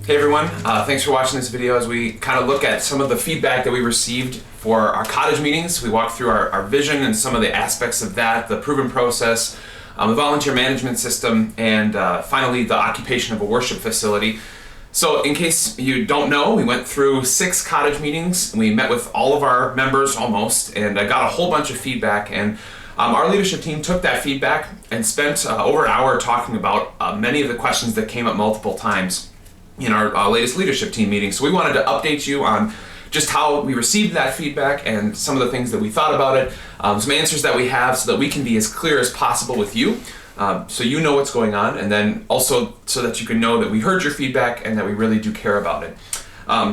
Hey everyone, thanks for watching this video as we kind of look at some of the feedback that we received for our Cottage meetings. We walked through our vision and some of the aspects of that, the proven process, the volunteer management system, and finally the occupation of a worship facility. So in case you don't know, we went through 6 Cottage meetings, and we met with all of our members almost, and I got a whole bunch of feedback, and our leadership team took that feedback and spent over an hour talking about many of the questions that came up multiple times in our latest leadership team meeting. So we wanted to update you on just how we received that feedback and some of the things that we thought about it, some answers that we have so that we can be as clear as possible with you, so you know what's going on, and then also so that you can know that we heard your feedback and that we really do care about it.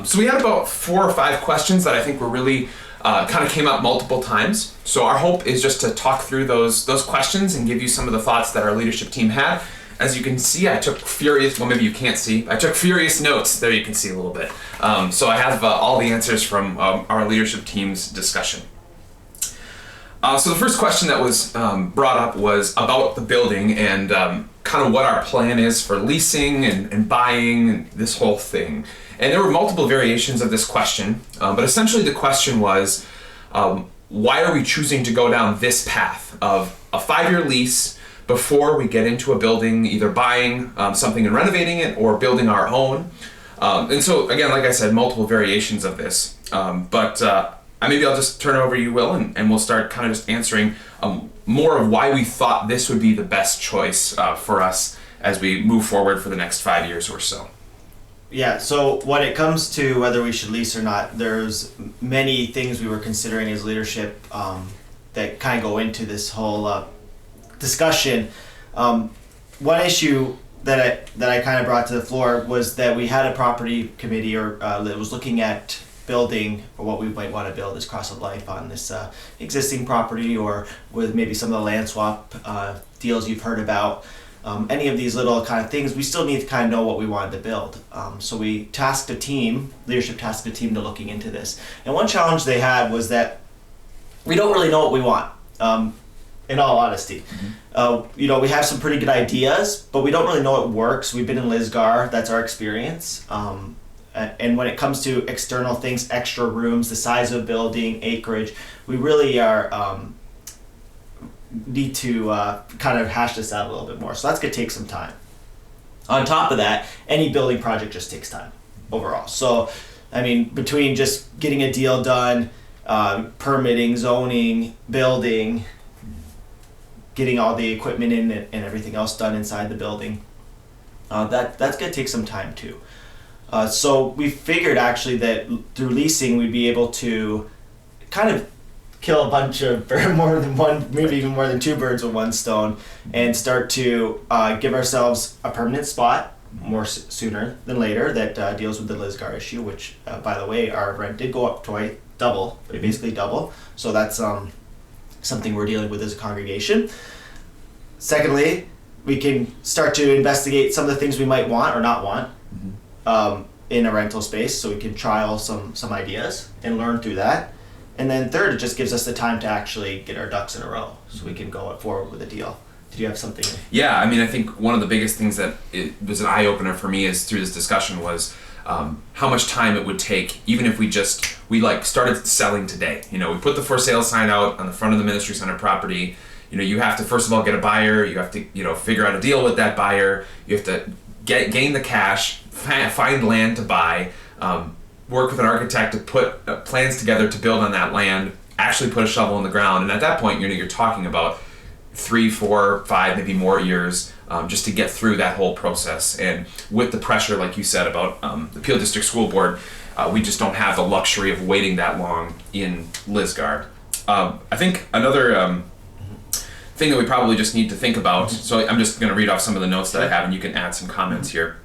So we had about 4 or 5 questions that I think were really kind of came up multiple times. So our hope is just to talk through those questions and give you some of the thoughts that our leadership team had. As you can see, I took furious, well maybe you can't see, I took furious notes. There you can see a little bit. So I have all the answers from our leadership team's discussion. So the first question that was brought up was about the building and kind of what our plan is for leasing and buying and this whole thing. And there were multiple variations of this question, but essentially the question was, why are we choosing to go down this path of a 5-year lease before we get into a building, either buying something and renovating it or building our own? And so again, like I said, multiple variations of this, but maybe I'll just turn it over to you, Will, and we'll start kind of just answering more of why we thought this would be the best choice for us as we move forward for the next 5 years or so. Yeah, so when it comes to whether we should lease or not, there's many things we were considering as leadership that kind of go into this whole discussion. One issue that I kind of brought to the floor was that we had a property committee that was looking at building, or what we might want to build as Cross of Life on this existing property, or with maybe some of the land swap deals you've heard about. Any of these little kind of things, we still need to kind of know what we wanted to build. So we leadership tasked a team to looking into this. And one challenge they had was that we don't really know what we want, in all honesty. Mm-hmm. We have some pretty good ideas, but we don't really know what works. We've been in Lisgar, that's our experience. And when it comes to external things, extra rooms, the size of a building, acreage, we really need to kind of hash this out a little bit more. So that's going to take some time. On top of that, any building project just takes time overall. So, I mean, between just getting a deal done, permitting, zoning, building, getting all the equipment in and everything else done inside the building, that's going to take some time too. So we figured actually that through leasing we'd be able to kind of kill a bunch of more than one, maybe even more than 2 birds with one stone, and start to give ourselves a permanent spot sooner than later that deals with the Lisgar issue, which by the way, our rent did go up basically double. So that's something we're dealing with as a congregation. Secondly, we can start to investigate some of the things we might want or not want. Mm-hmm. In a rental space, so we can trial some ideas and learn through that. And then third, it just gives us the time to actually get our ducks in a row so we can go forward with a deal. Did you have something? Yeah, I mean, I think one of the biggest things that it was an eye-opener for me is through this discussion was how much time it would take, even if we started selling today. We put the for sale sign out on the front of the ministry center property. You have to first of all get a buyer, you have to figure out a deal with that buyer, you have to gain the cash, find land to buy, work with an architect to put plans together to build on that land, actually put a shovel in the ground, and at that point you're talking about 3, 4, 5, maybe more years just to get through that whole process. And with the pressure, like you said, about the Peel District School Board, we just don't have the luxury of waiting that long in Lisgar. I think another thing that we probably just need to think about, so I'm just going to read off some of the notes that I have and you can add some comments here.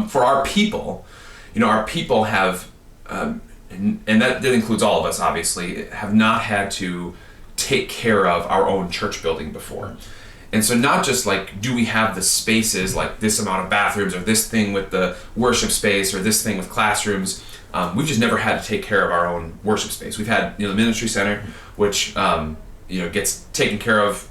For our people, our people have, and that includes all of us obviously, have not had to take care of our own church building before. And so not just do we have the spaces, like this amount of bathrooms or this thing with the worship space or this thing with classrooms, we've just never had to take care of our own worship space. We've had the ministry center, which gets taken care of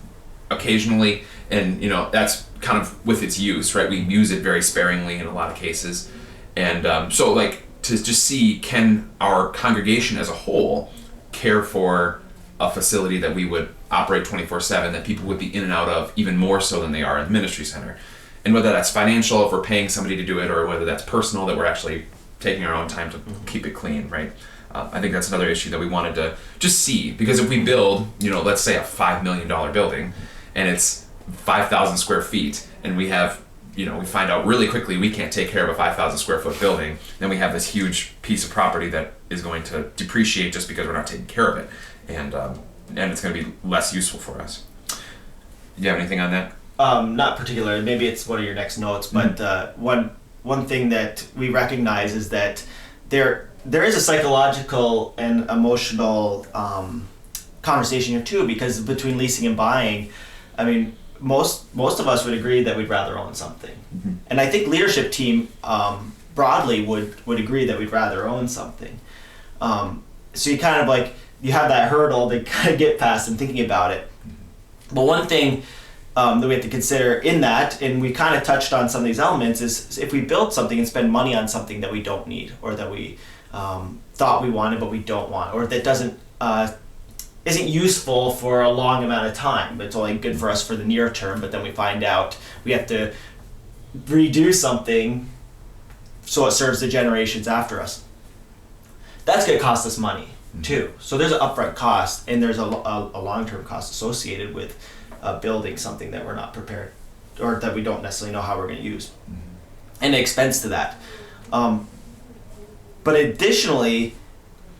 occasionally, and that's kind of with its use, right? We use it very sparingly in a lot of cases. And so like to just see, can our congregation as a whole care for a facility that we would operate 24/7, that people would be in and out of even more so than they are in the ministry center. And whether that's financial, if we're paying somebody to do it, or whether that's personal, that we're actually taking our own time to keep it clean, right? I think that's another issue that we wanted to just see, because if we build, let's say a $5 million building, and it's 5,000 square feet, and we have, we find out really quickly we can't take care of a 5,000 square foot building, then we have this huge piece of property that is going to depreciate just because we're not taking care of it, and it's going to be less useful for us. Do you have anything on that? Not particularly. Maybe it's one of your next notes, but one thing that we recognize is that there is a psychological and emotional conversation here too, because between leasing and buying, I mean, most of us would agree that we'd rather own something, and I think leadership team broadly would agree that we'd rather own something. So you kind of like, you have that hurdle to kind of get past in thinking about it. But one thing that we have to consider in that, and we kind of touched on some of these elements, is if we build something and spend money on something that we don't need, or that we thought we wanted but we don't want, or that isn't useful for a long amount of time, but it's only good for us for the near term, but then we find out we have to redo something so it serves the generations after us. That's going to cost us money too. So there's an upfront cost, and there's a long-term cost associated with building something that we're not prepared, or that we don't necessarily know how we're going to use, and an expense to that. But additionally,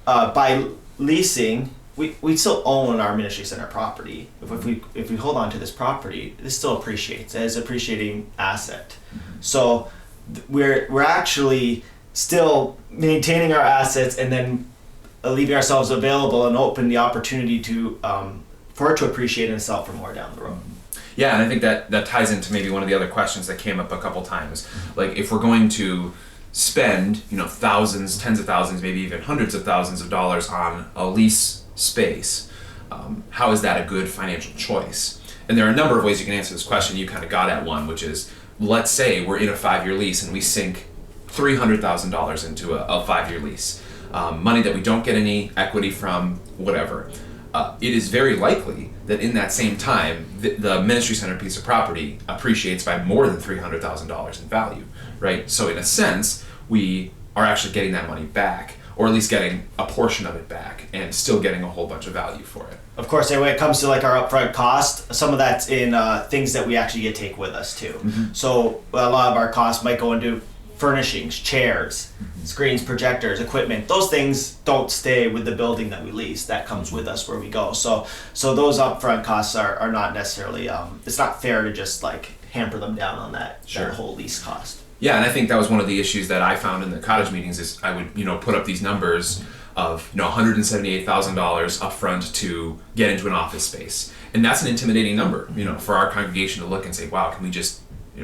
by leasing, we still own our ministry center property. If we hold on to this property, this still appreciates as appreciating asset. So we're actually still maintaining our assets, and then leaving ourselves available and open the opportunity to for it to appreciate and sell for more down the road. Yeah, and I think that ties into maybe one of the other questions that came up a couple times. Like, if we're going to spend, thousands, tens of thousands, maybe even hundreds of thousands of dollars on a lease space, how is that a good financial choice? And there are a number of ways you can answer this question. You kind of got at one, which is, let's say we're in a 5-year lease and we sink $300,000 into a 5-year lease. Money that we don't get any equity from, whatever. It is very likely that in that same time, the ministry center piece of property appreciates by more than $300,000 in value, right? So in a sense, we are actually getting that money back, or at least getting a portion of it back, and still getting a whole bunch of value for it. Of course, when it comes to like our upfront cost, some of that's in things that we actually get to take with us too. So a lot of our costs might go into furnishings, chairs, screens, projectors, equipment. Those things don't stay with the building that we lease. That comes with us where we go. So those upfront costs are not necessarily, it's not fair to just like hamper them down on that whole lease cost. Yeah, and I think that was one of the issues that I found in the Cottage meetings is I would, put up these numbers of, $178,000 upfront to get into an office space. And that's an intimidating number, for our congregation to look and say, wow, can we just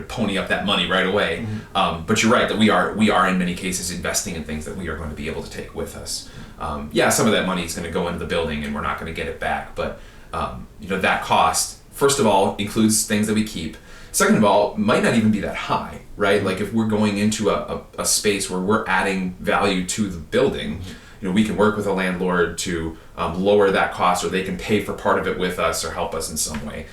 pony up that money right away? But you're right that we are in many cases investing in things that we are going to be able to take with us. Some of that money is going to go into the building and we're not going to get it back, but that cost, first of all, includes things that we keep. Second of all, might not even be that high, right? Like, if we're going into a space where we're adding value to the building, we can work with a landlord to lower that cost, or they can pay for part of it with us or help us in some way.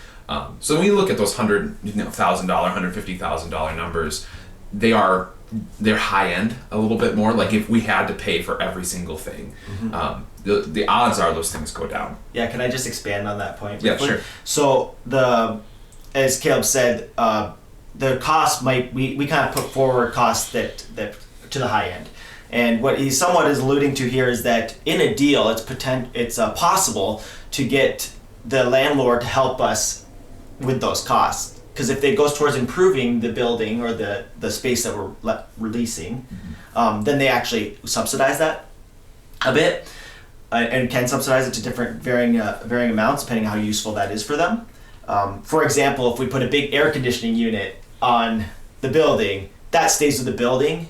So when you look at those $100,000, $150,000 numbers, they're high end a little bit more. Like, if we had to pay for every single thing, the odds are those things go down. Yeah, can I just expand on that point? Yeah, sure. So as Caleb said, the cost we kind of put forward costs that to the high end. And what he somewhat is alluding to here is that in a deal, it's possible to get the landlord to help us with those costs, because if it goes towards improving the building or the space that we're releasing, then they actually subsidize that a bit, and can subsidize it to different varying amounts depending on how useful that is for them. For example, if we put a big air conditioning unit on the building, that stays with the building.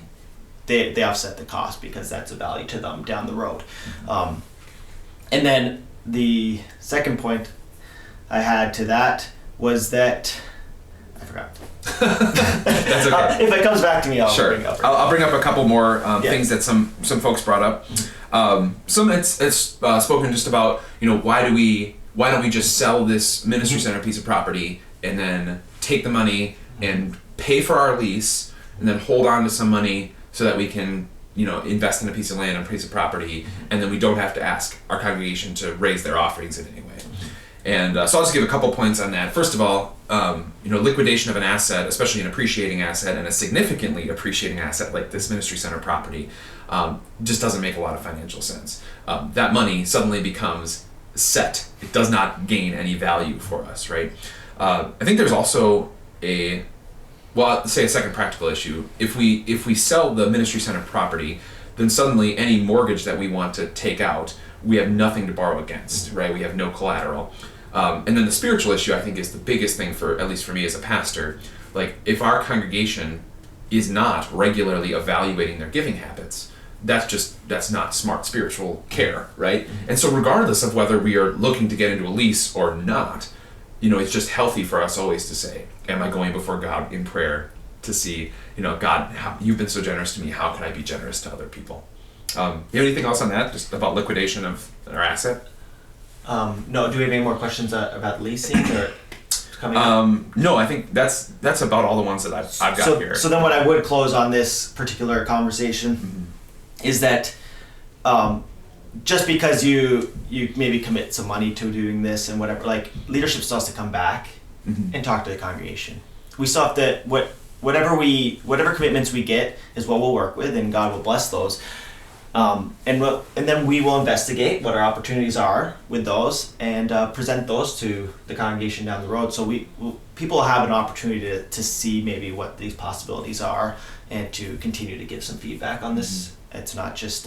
They offset the cost because that's a value to them down the road. And then the second point I had to that was that I forgot. That's okay. If it comes back to me, I'll Sure. bring it up. I'll bring up a couple more things that some folks brought up. Some it's spoken just about, why don't we just sell this ministry center piece of property and then take the money and pay for our lease and then hold on to some money so that we can invest in a piece of land and a piece of property, and then we don't have to ask our congregation to raise their offerings in any way. And so I'll just give a couple points on that. First of all, liquidation of an asset, especially an appreciating asset and a significantly appreciating asset like this ministry center property, just doesn't make a lot of financial sense. That money suddenly becomes set. It does not gain any value for us, right? I think there's also a second practical issue. If we sell the ministry center property, then suddenly any mortgage that we want to take out, we have nothing to borrow against, right? We have no collateral. And then the spiritual issue, I think, is the biggest thing at least for me as a pastor. Like, if our congregation is not regularly evaluating their giving habits, that's not smart spiritual care, right? And so regardless of whether we are looking to get into a lease or not, it's just healthy for us always to say, am I going before God in prayer to see, God, you've been so generous to me, how can I be generous to other people? You have anything else on that, just about liquidation of our asset? No, do we have any more questions about leasing or coming up? No, I think that's about all the ones that I've got here. So then what I would close on this particular conversation is that just because you maybe commit some money to doing this and whatever, like, leadership still has to come back and talk to the congregation. We still have to, whatever commitments we get is what we'll work with, and God will bless those. And then we will investigate what our opportunities are with those and present those to the congregation down the road. So people have an opportunity to see maybe what these possibilities are and to continue to give some feedback on this. It's not just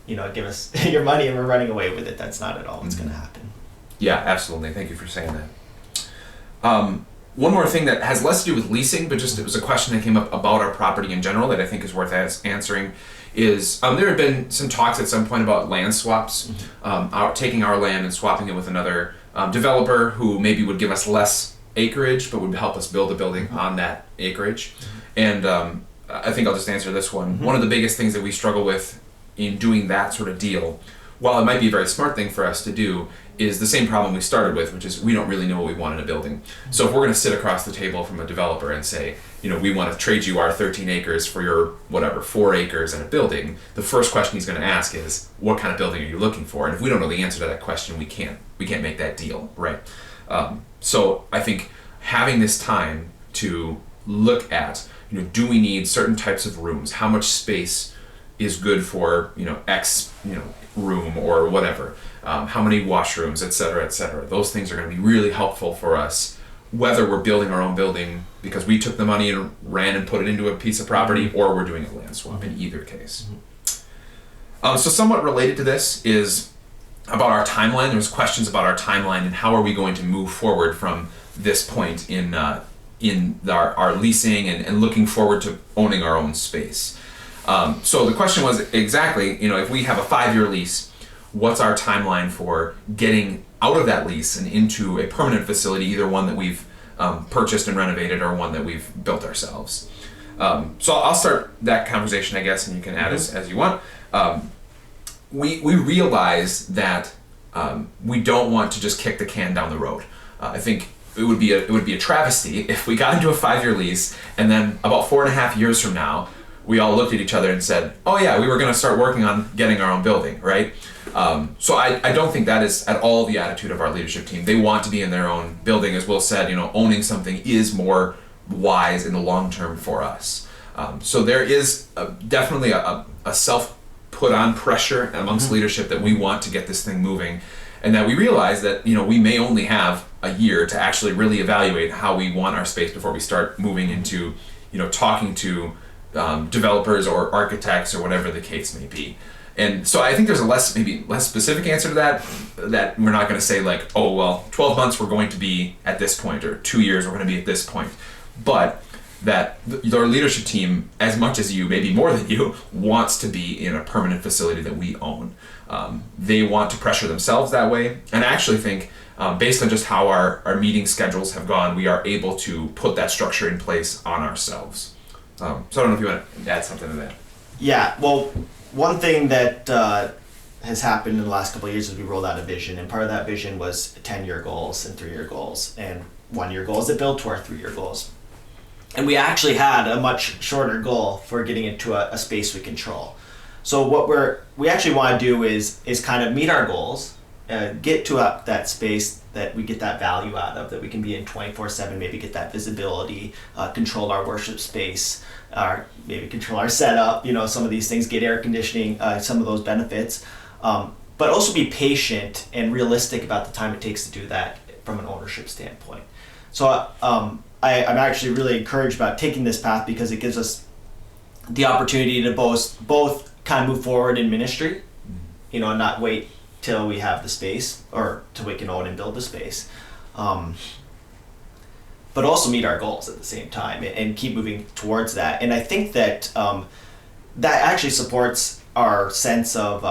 give us your money and we're running away with it. That's not at all what's going to happen. Yeah, absolutely. Thank you for saying that. One more thing that has less to do with leasing, but just it was a question that came up about our property in general that I think is worth answering, is there had been some talks at some point about land swaps, taking our land and swapping it with another developer who maybe would give us less acreage but would help us build a building on that acreage. And I think I'll just answer this one. One of the biggest things that we struggle with in doing that sort of deal, while it might be a very smart thing for us to do, is the same problem we started with, which is we don't really know what we want in a building. So if we're going to sit across the table from a developer and say, we want to trade you our 13 acres for your 4 acres in a building, the first question he's going to ask is, what kind of building are you looking for? And if we don't know the answer to that question, we can't make that deal, right? So I think having this time to look at, do we need certain types of rooms? How much space is good for, X, room or whatever? How many washrooms, et cetera, those things are going to be really helpful for us, whether we're building our own building because we took the money and ran and put it into a piece of property, or we're doing a land swap in either case. So somewhat related to this is about our timeline. There's questions about our timeline and how are we going to move forward from this point in our leasing and looking forward to owning our own space. So the question was exactly, if we have a 5-year lease, what's our timeline for getting out of that lease and into a permanent facility, either one that we've purchased and renovated or one that we've built ourselves? So I'll start that conversation, I guess, and you can add as you want. We realize that we don't want to just kick the can down the road. I think it would be a travesty if we got into a 5-year lease and then about 4.5 years from now, we all looked at each other and said, oh yeah, we were going to start working on getting our own building, right? So I don't think that is at all the attitude of our leadership team. They want to be in their own building. As Will said, owning something is more wise in the long term for us. So there is definitely a self-put on pressure amongst leadership that we want to get this thing moving, and that we realize that we may only have a year to actually really evaluate how we want our space before we start moving into talking to developers or architects or whatever the case may be. And so I think there's a less specific answer to that we're not going to say like, oh well, 12 months we're going to be at this point, or 2 years we're going to be at this point, but that our leadership team, as much as you, maybe more than you, wants to be in a permanent facility that we own. They want to pressure themselves that way, and I actually think based on just how our meeting schedules have gone, we are able to put that structure in place on ourselves. So I don't know if you want to add something to that. Yeah, well, one thing that has happened in the last couple of years is we rolled out a vision, and part of that vision was 10-year goals and 3-year goals and 1-year goals that built to our 3-year goals. And we actually had a much shorter goal for getting into a space we control. So what we actually want to do is kind of meet our goals, get to that space that we get that value out of, that we can be in 24/7, maybe get that visibility, control our worship space, maybe control our setup, some of these things, get air conditioning, some of those benefits, but also be patient and realistic about the time it takes to do that from an ownership standpoint. So I'm actually really encouraged about taking this path because it gives us the opportunity to both kind of move forward in ministry, not wait till we have the space or till we can own and build the space, but also meet our goals at the same time and keep moving towards that. And I think that that actually supports our sense of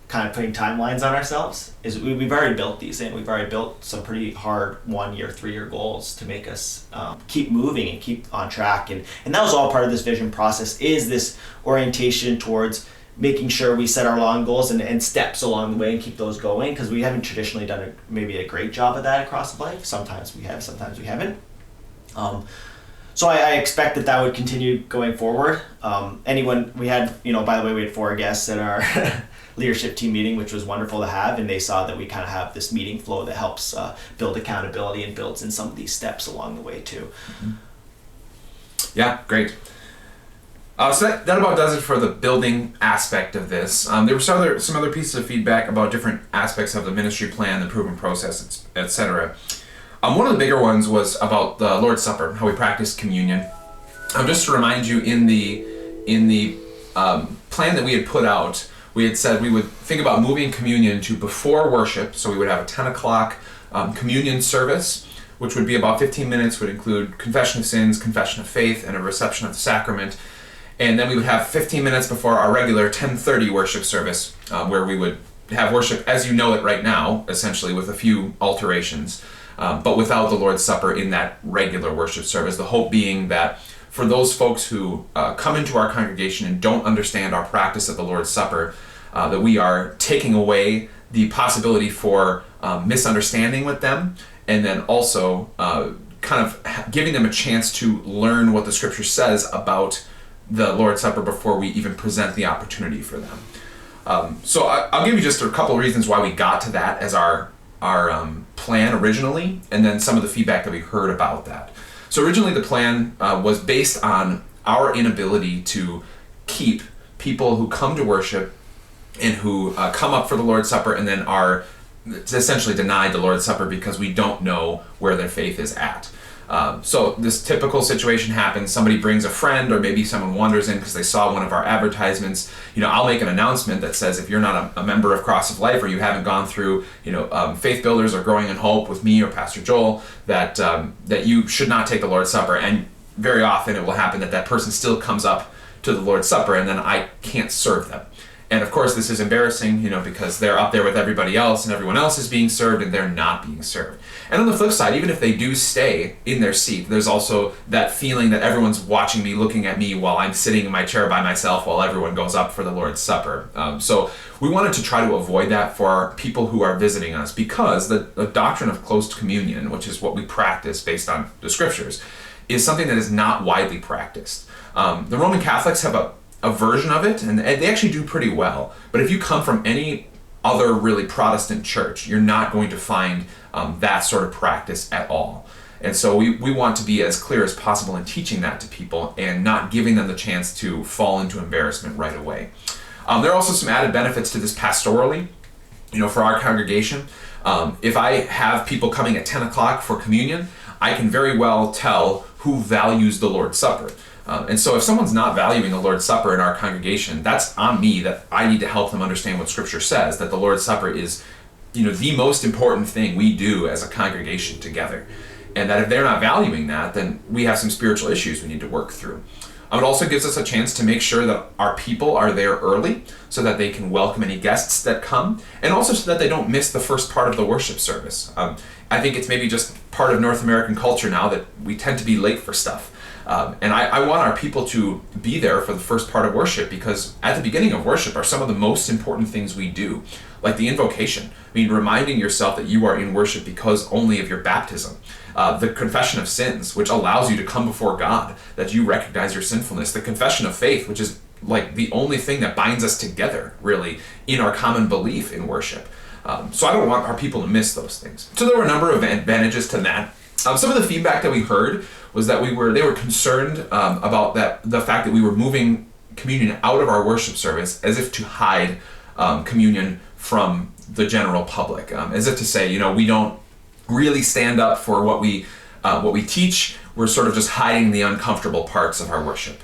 kind of putting timelines on ourselves. Is we've already built these in. We've already built some pretty hard 1-year, 3-year goals to make us keep moving and keep on track. And that was all part of this vision process, is this orientation towards making sure we set our long goals and steps along the way and keep those going, because we haven't traditionally done maybe a great job of that across life. Sometimes we have, sometimes we haven't. So I expect that would continue going forward. We had, by the way, we had 4 guests at our leadership team meeting, which was wonderful to have, and they saw that we kind of have this meeting flow that helps build accountability and builds in some of these steps along the way too. Mm-hmm. Yeah, great. So that about does it for the building aspect of this. There were some other pieces of feedback about different aspects of the ministry plan, the proven process, etc. One of the bigger ones was about the Lord's Supper, how we practice communion. Just to remind you, in the plan that we had put out, we had said we would think about moving communion to before worship. So we would have a 10 o'clock communion service, which would be about 15 minutes, would include confession of sins, confession of faith, and a reception of the sacrament. And then we would have 15 minutes before our regular 10:30 worship service, where we would have worship as you know it right now, essentially with a few alterations, but without the Lord's Supper in that regular worship service. The hope being that for those folks who come into our congregation and don't understand our practice of the Lord's Supper, that we are taking away the possibility for misunderstanding with them, and then also kind of giving them a chance to learn what the Scripture says about the Lord's Supper before we even present the opportunity for them. So I'll give you just a couple of reasons why we got to that as our plan originally, and then some of the feedback that we heard about that. So originally the plan was based on our inability to keep people who come to worship and who come up for the Lord's Supper and then are essentially denied the Lord's Supper because we don't know where their faith is at. So this typical situation happens. Somebody brings a friend, or maybe someone wanders in because they saw one of our advertisements. I'll make an announcement that says if you're not a member of Cross of Life, or you haven't gone through Faith Builders or Growing in Hope with me or Pastor Joel, that you should not take the Lord's Supper. And very often it will happen that person still comes up to the Lord's Supper, and then I can't serve them. And of course this is embarrassing, because they're up there with everybody else and everyone else is being served and they're not being served. And on the flip side, even if they do stay in their seat, there's also that feeling that everyone's watching me, looking at me while I'm sitting in my chair by myself while everyone goes up for the Lord's Supper. So we wanted to try to avoid that for our people who are visiting us, because the doctrine of closed communion, which is what we practice based on the Scriptures, is something that is not widely practiced. The Roman Catholics have a version of it, and they actually do pretty well. But if you come from any other really Protestant church, you're not going to find that sort of practice at all. And so we want to be as clear as possible in teaching that to people and not giving them the chance to fall into embarrassment right away. There are also some added benefits to this pastorally, for our congregation. If I have people coming at 10 o'clock for communion, I can very well tell who values the Lord's Supper. And so if someone's not valuing the Lord's Supper in our congregation, that's on me, that I need to help them understand what Scripture says, that the Lord's Supper is, the most important thing we do as a congregation together. And that if they're not valuing that, then we have some spiritual issues we need to work through. It also gives us a chance to make sure that our people are there early so that they can welcome any guests that come, and also so that they don't miss the first part of the worship service. I think it's maybe just part of North American culture now that we tend to be late for stuff. And I want our people to be there for the first part of worship, because at the beginning of worship are some of the most important things we do, like the invocation. I mean, reminding yourself that you are in worship because only of your baptism. The confession of sins, which allows you to come before God, that you recognize your sinfulness. The confession of faith, which is like the only thing that binds us together, really, in our common belief in worship. So I don't want our people to miss those things. So there were a number of advantages to that. Some of the feedback that we heard was that they were concerned about the fact that we were moving communion out of our worship service as if to hide communion from the general public, as if to say, we don't really stand up for what we teach. We're sort of just hiding the uncomfortable parts of our worship.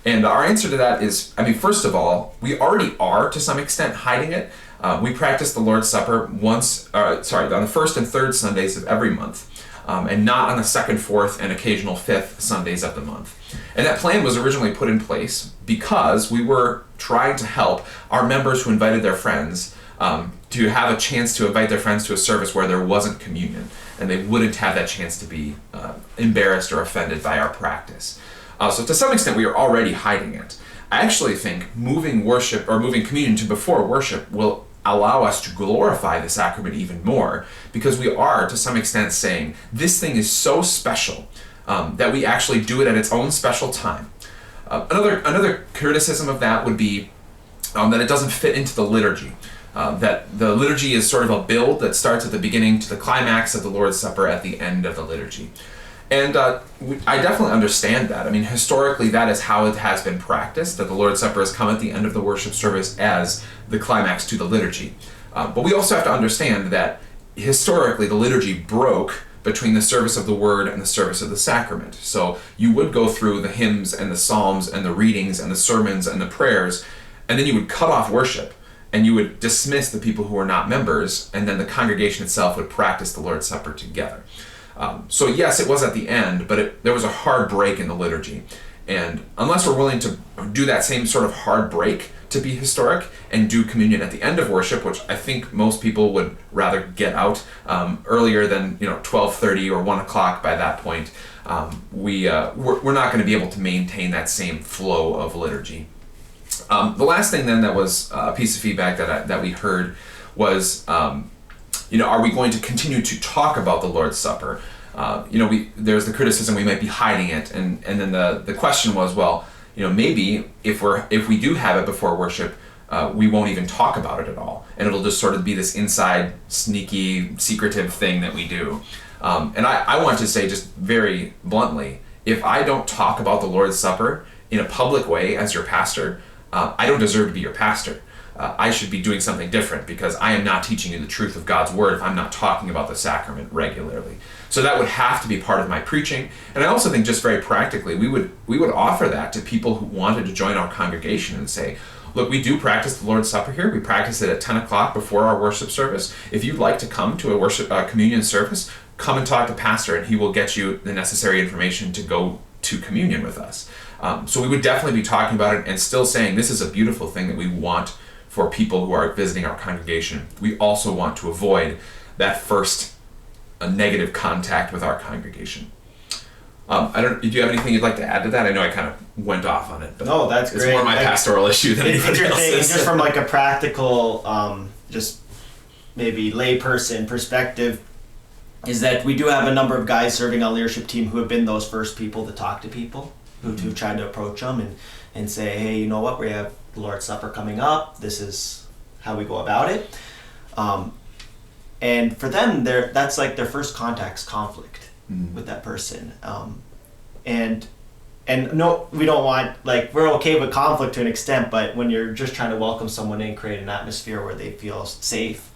And our answer to that is, first of all, we already are to some extent hiding it. We practice the Lord's Supper on the first and third Sundays of every month, and not on the second, fourth, and occasional fifth Sundays of the month. And that plan was originally put in place because we were trying to help our members who invited their friends to have a chance to invite their friends to a service where there wasn't communion, and they wouldn't have that chance to be embarrassed or offended by our practice. So to some extent, we are already hiding it. I actually think moving communion to before worship will allow us to glorify the sacrament even more, because we are, to some extent, saying this thing is so special that we actually do it at its own special time. Another criticism of that would be that it doesn't fit into the liturgy. That the liturgy is sort of a build that starts at the beginning to the climax of the Lord's Supper at the end of the liturgy. And I definitely understand that. Historically, that is how it has been practiced, that the Lord's Supper has come at the end of the worship service as the climax to the liturgy. But we also have to understand that historically, the liturgy broke between the service of the Word and the service of the sacrament. So you would go through the hymns and the psalms and the readings and the sermons and the prayers, and then you would cut off worship, and you would dismiss the people who are not members, and then the congregation itself would practice the Lord's Supper together. So yes, it was at the end, but there was a hard break in the liturgy. And unless we're willing to do that same sort of hard break to be historic and do communion at the end of worship, which I think most people would rather get out earlier than 12:30 or 1 o'clock by that point, we're not going to be able to maintain that same flow of liturgy. The last thing then that was a piece of feedback that we heard was, are we going to continue to talk about the Lord's Supper? There's the criticism we might be hiding it, and then the question was, well, maybe if we do have it before worship, we won't even talk about it at all, and it'll just sort of be this inside, sneaky, secretive thing that we do. And I want to say just very bluntly, if I don't talk about the Lord's Supper in a public way as your pastor, I don't deserve to be your pastor. I should be doing something different, because I am not teaching you the truth of God's Word if I'm not talking about the sacrament regularly. So that would have to be part of my preaching. And I also think, just very practically, we would offer that to people who wanted to join our congregation and say, look, we do practice the Lord's Supper here. We practice it at 10 o'clock before our worship service. If you'd like to come to a communion service, come and talk to Pastor, and he will get you the necessary information to go to communion with us. So we would definitely be talking about it and still saying this is a beautiful thing that we want for people who are visiting our congregation. We also want to avoid that first negative contact with our congregation. Do you have anything you'd like to add to that? I know I kind of went off on it, but no, that's it's great. more my pastoral issue than anybody else's. Just from like a practical, just maybe layperson perspective, is that we do have a number of guys serving on leadership team who have been those first people to talk to people, who've tried to approach them and say, hey, you know what, we have the Lord's Supper coming up. This is how we go about it. And for them, that's like their first contact's conflict with that person. And no, we don't want, we're okay with conflict to an extent, but when you're just trying to welcome someone in, create an atmosphere where they feel safe,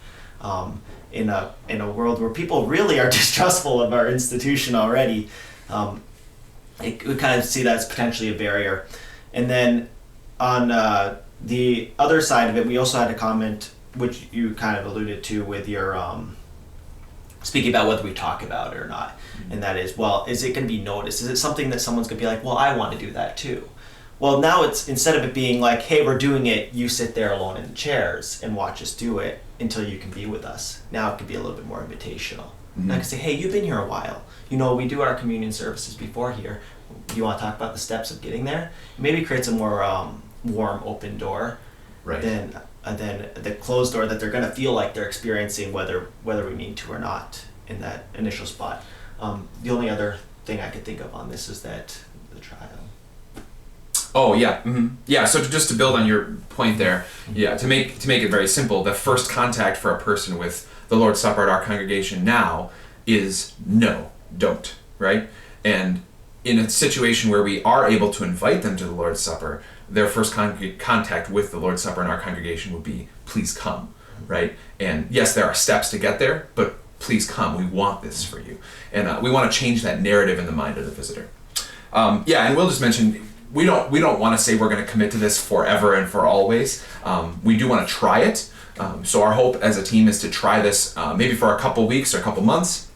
in a world where people really are distrustful of our institution already, we kind of see that as potentially a barrier. And then on the other side of it, we also had a comment, which you kind of alluded to with your speaking about whether we talk about it or not. And that is, well, is it going to be noticed? Is it something that someone's going to be like, well, I want to do that too? Well, now it's, instead of it being like, hey, we're doing it, you sit there alone in the chairs and watch us do it until you can be with us. Now it could be a little bit more invitational. And I can say, hey, you've been here a while. You know, we do our communion services before here. Do you want to talk about the steps of getting there? Maybe it creates a more warm, open door than the closed door that they're going to feel like they're experiencing whether we mean to or not in that initial spot. The only other thing I could think of on this is that the trial. Oh yeah, yeah. So just to build on your point there, yeah, to make it very simple, the first contact for a person with the Lord's Supper at our congregation now is no, don't, right? And in a situation where we are able to invite them to the Lord's Supper, their first contact with the Lord's Supper in our congregation would be, please come, right? And yes, there are steps to get there, but please come. We want this for you, and we want to change that narrative in the mind of the visitor. Yeah, and we'll just mention, we don't want to say we're going to commit to this forever and for always. We do want to try it. So our hope as a team is to try this maybe for a couple weeks or a couple months,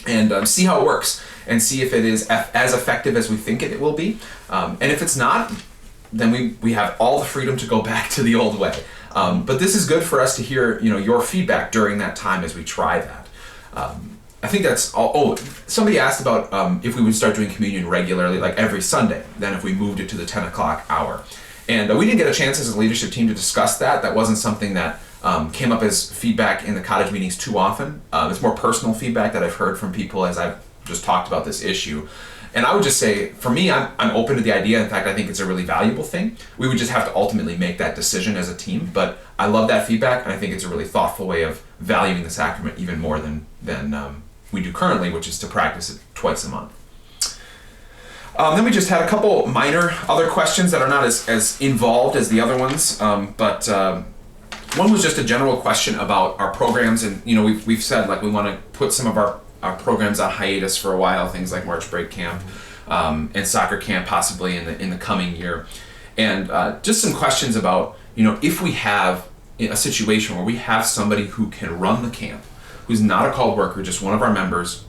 and see how it works, and see if it is as effective as we think it will be. And if it's not, then we have all the freedom to go back to the old way. But this is good for us to hear, your feedback during that time as we try that. I think that's all. Oh, somebody asked about if we would start doing communion regularly, like every Sunday, then if we moved it to the 10 o'clock hour. And we didn't get a chance as a leadership team to discuss that. That wasn't something that came up as feedback in the Cottage meetings too often. It's more personal feedback that I've heard from people as I've just talked about this issue. And I would just say, for me, I'm open to the idea. In fact, I think it's a really valuable thing. We would just have to ultimately make that decision as a team. But I love that feedback, and I think it's a really thoughtful way of valuing the sacrament even more than we do currently, which is to practice it twice a month. Then we just had a couple minor other questions that are not as involved as the other ones, but one was just a general question about our programs, and we've said like we want to put some of our programs on hiatus for a while, things like March Break Camp and soccer camp possibly in the coming year, and just some questions about if we have a situation where we have somebody who can run the camp, who's not a called worker, just one of our members,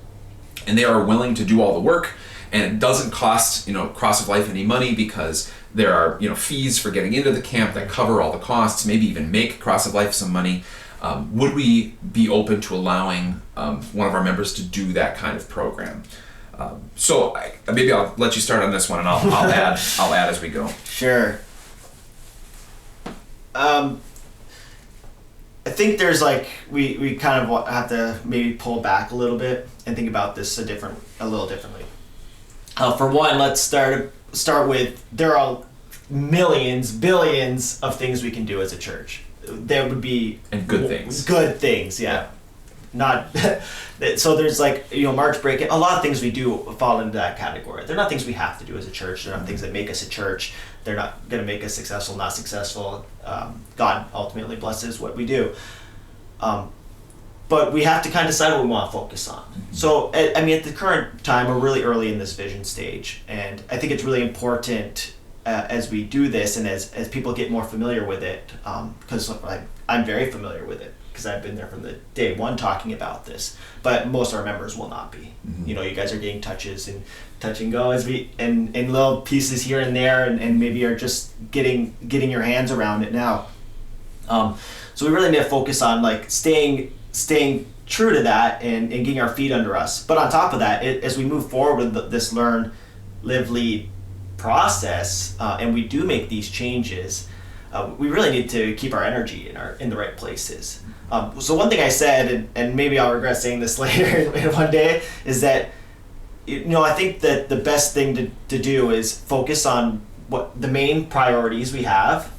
and they are willing to do all the work, and it doesn't cost Cross of Life any money because there are fees for getting into the camp that cover all the costs, maybe even make Cross of Life some money. Would we be open to allowing one of our members to do that kind of program? So maybe I'll let you start on this one, and I'll add as we go. Sure. I think there's we kind of have to maybe pull back a little bit and think about this a little differently. For one, let's start with, there are billions of things we can do as a church. There would be good things. Good things, yeah. Not so there's March Break. A lot of things we do fall into that category. They're not things we have to do as a church. They're not things that make us a church. They're not going to make us successful, not successful. God ultimately blesses what we do. But we have to kind of decide what we want to focus on. So, at the current time, we're really early in this vision stage. And I think it's really important as we do this and as people get more familiar with it, because I'm very familiar with it, because I've been there from the day one talking about this, but most of our members will not be. You guys are getting touches and touch and go and little pieces here and there, and maybe are just getting your hands around it now. So we really need to focus on staying true to that and getting our feet under us. But on top of that, as we move forward with this learn, live, lead process, and we do make these changes, we really need to keep our energy in the right places. So one thing I said, and maybe I'll regret saying this later in one day, is that I think that the best thing to do is focus on what the main priorities we have,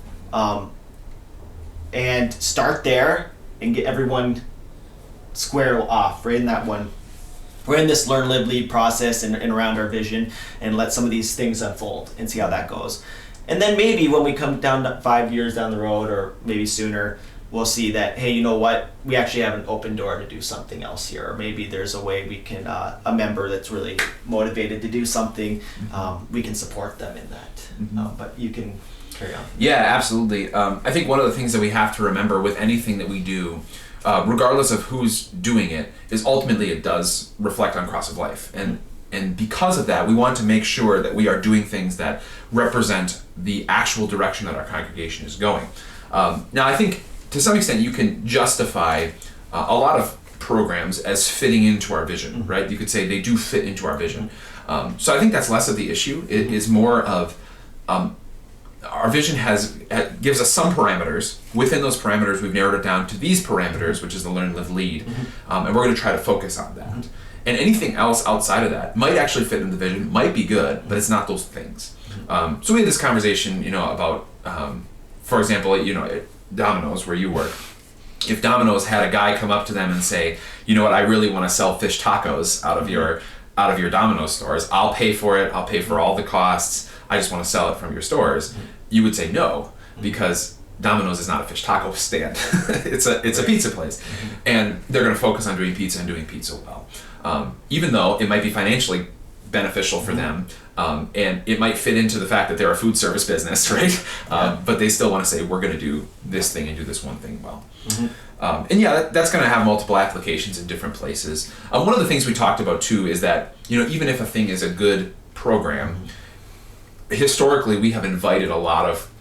and start there and get everyone square off right in that one. We're in this learn, live, lead process and around our vision, and let some of these things unfold and see how that goes. And then maybe when we come down to 5 years down the road, or maybe sooner, we'll see that, hey, you know what? We actually have an open door to do something else here. Or maybe there's a way we can, a member that's really motivated to do something, we can support them in that. But you can carry on. Yeah, absolutely. I think one of the things that we have to remember with anything that we do, regardless of who's doing it, is ultimately it does reflect on Cross of Life. And and because of that, we want to make sure that we are doing things that represent the actual direction that our congregation is going. Now, I think to some extent you can justify a lot of programs as fitting into our vision, right? You could say they do fit into our vision. So I think that's less of the issue. It is more of our vision gives us some parameters. Within those parameters, we've narrowed it down to these parameters, which is the learn, live, lead, and we're going to try to focus on that. And anything else outside of that might actually fit in the vision, might be good, but it's not those things. So we had this conversation, about, for example, at Domino's where you work. If Domino's had a guy come up to them and say, you know what, I really want to sell fish tacos out of your Domino's stores. I'll pay for it. I'll pay for all the costs. I just want to sell it from your stores. You would say no, because Domino's is not a fish taco stand. it's a pizza place, and they're going to focus on doing pizza and doing pizza well. Even though it might be financially beneficial for them, and it might fit into the fact that they're a food service business, right? But they still want to say, we're going to do this thing and do this one thing well. That's going to have multiple applications in different places. One of the things we talked about too is that, even if a thing is a good program, historically we have invited a lot of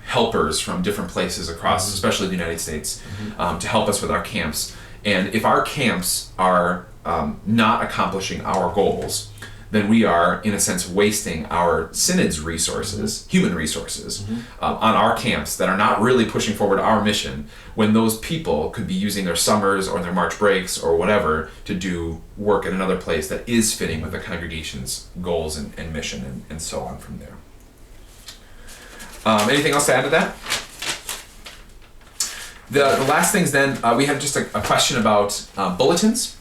helpers from different places across, especially the United States, to help us with our camps. And if our camps are not accomplishing our goals, then we are, in a sense, wasting our synod's resources, human resources, on our camps that are not really pushing forward our mission, when those people could be using their summers or their March breaks or whatever to do work in another place that is fitting with the congregation's goals and mission and so on from there. Anything else to add to that? The last things then, we have just a question about bulletins.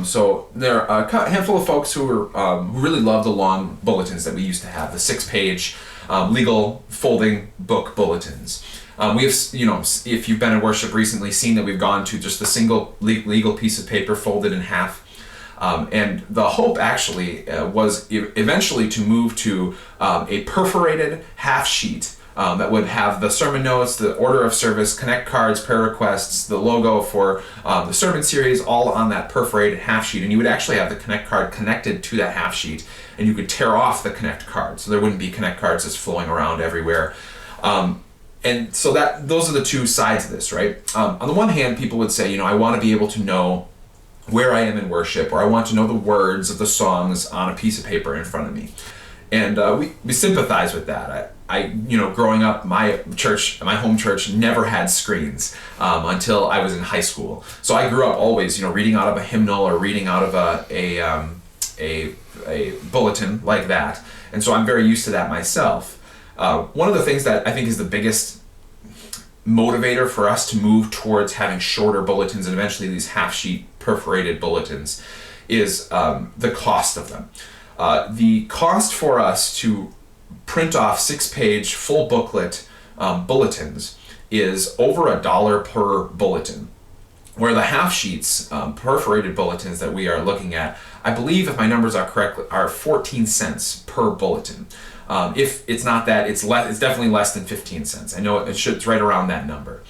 So there are a handful of folks who really love the long bulletins that we used to have, the 6-page legal folding book bulletins. We have, if you've been in worship recently, seen that we've gone to just a single legal piece of paper folded in half. And the hope actually was eventually to move to a perforated half sheet that would have the sermon notes, the order of service, connect cards, prayer requests, the logo for the sermon series, all on that perforated half sheet. And you would actually have the connect card connected to that half sheet, and you could tear off the connect card, so there wouldn't be connect cards just flowing around everywhere. And so those are the two sides of this, right? On the one hand, people would say, I want to be able to know where I am in worship, or I want to know the words of the songs on a piece of paper in front of me. And we sympathize with that. I growing up, my home church never had screens until I was in high school. So I grew up always, reading out of a hymnal or reading out of a bulletin like that. And so I'm very used to that myself. One of the things that I think is the biggest motivator for us to move towards having shorter bulletins and eventually these half-sheet perforated bulletins is the cost of them. The cost for us to print off 6-page full booklet bulletins is over $1 per bulletin, where the half sheets perforated bulletins that we are looking at, I believe if my numbers are correct, are 14 cents per bulletin. If it's not that, it's definitely less than 15 cents. I know it's right around that number.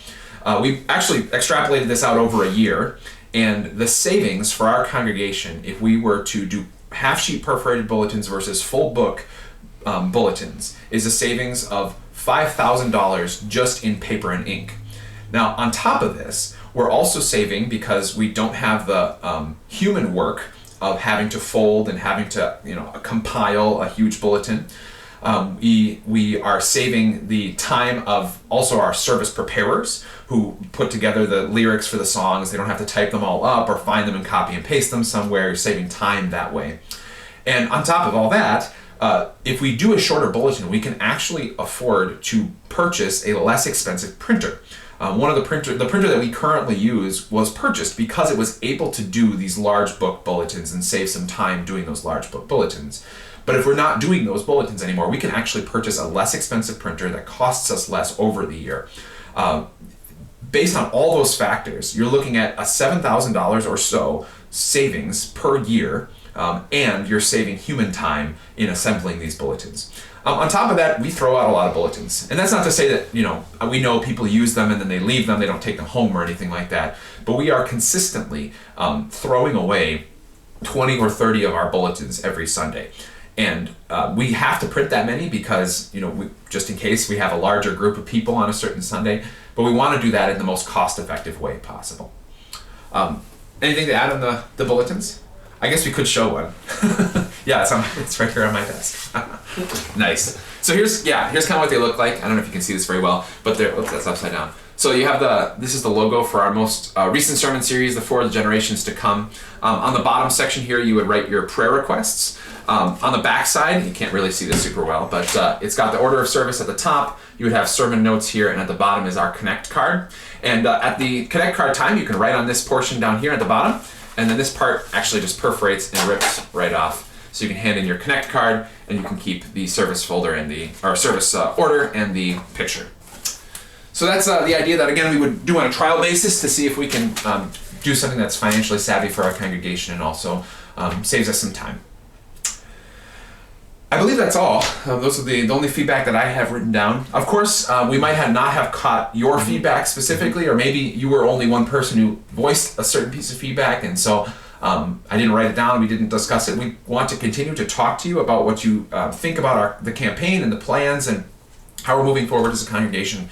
We actually extrapolated this out over a year, and the savings for our congregation, if we were to do half-sheet perforated bulletins versus full book bulletins, is a savings of $5,000 just in paper and ink. Now, on top of this, we're also saving, because we don't have the human work of having to fold and having to compile a huge bulletin. We are saving the time of also our service preparers who put together the lyrics for the songs. They don't have to type them all up or find them and copy and paste them somewhere. You're saving time that way. And on top of all that, if we do a shorter bulletin, we can actually afford to purchase a less expensive printer. The printer that we currently use was purchased because it was able to do these large book bulletins and save some time doing those large book bulletins. But if we're not doing those bulletins anymore, we can actually purchase a less expensive printer that costs us less over the year. Based on all those factors, you're looking at a $7,000 or so savings per year, and you're saving human time in assembling these bulletins. On top of that, we throw out a lot of bulletins. And that's not to say that, we know people use them and then they leave them, they don't take them home or anything like that. But we are consistently throwing away 20 or 30 of our bulletins every Sunday. And we have to print that many because, just in case we have a larger group of people on a certain Sunday, but we want to do that in the most cost-effective way possible. Anything to add on the bulletins? I guess we could show one. Yeah, it's right here on my desk. Nice. So here's kind of what they look like. I don't know if you can see this very well, but that's upside down. So you have this is the logo for our most recent sermon series, the 4 generations to come. On the bottom section here, you would write your prayer requests. On the back side, you can't really see this super well, but it's got the order of service at the top. You would have sermon notes here, and at the bottom is our Connect card. And at the Connect card time, you can write on this portion down here at the bottom, and then this part actually just perforates and rips right off. So you can hand in your Connect card, and you can keep the service folder and service order and the picture. So that's the idea that, again, we would do on a trial basis to see if we can do something that's financially savvy for our congregation and also saves us some time. I believe that's all. Those are the only feedback that I have written down. Of course, we might not have caught your feedback specifically, or maybe you were only one person who voiced a certain piece of feedback, and so I didn't write it down, we didn't discuss it. We want to continue to talk to you about what you think about the campaign and the plans and how we're moving forward as a congregation.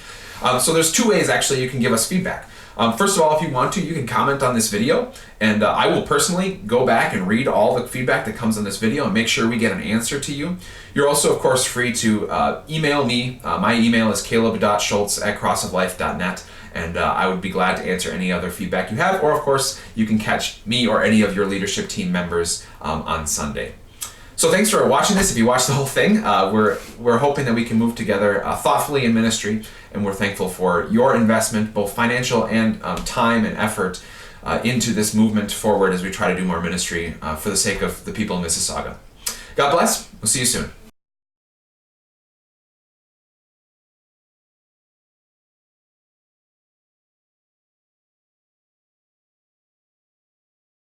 So there's 2 ways actually you can give us feedback. First of all, if you want to, you can comment on this video, and I will personally go back and read all the feedback that comes on this video and make sure we get an answer to you. You're also, of course, free to email me. My email is caleb.schultz@crossoflife.net, and I would be glad to answer any other feedback you have, or of course, you can catch me or any of your leadership team members on Sunday. So thanks for watching this. If you watched the whole thing, we're hoping that we can move together thoughtfully in ministry, and we're thankful for your investment, both financial and time and effort, into this movement forward as we try to do more ministry for the sake of the people in Mississauga. God bless. We'll see you soon.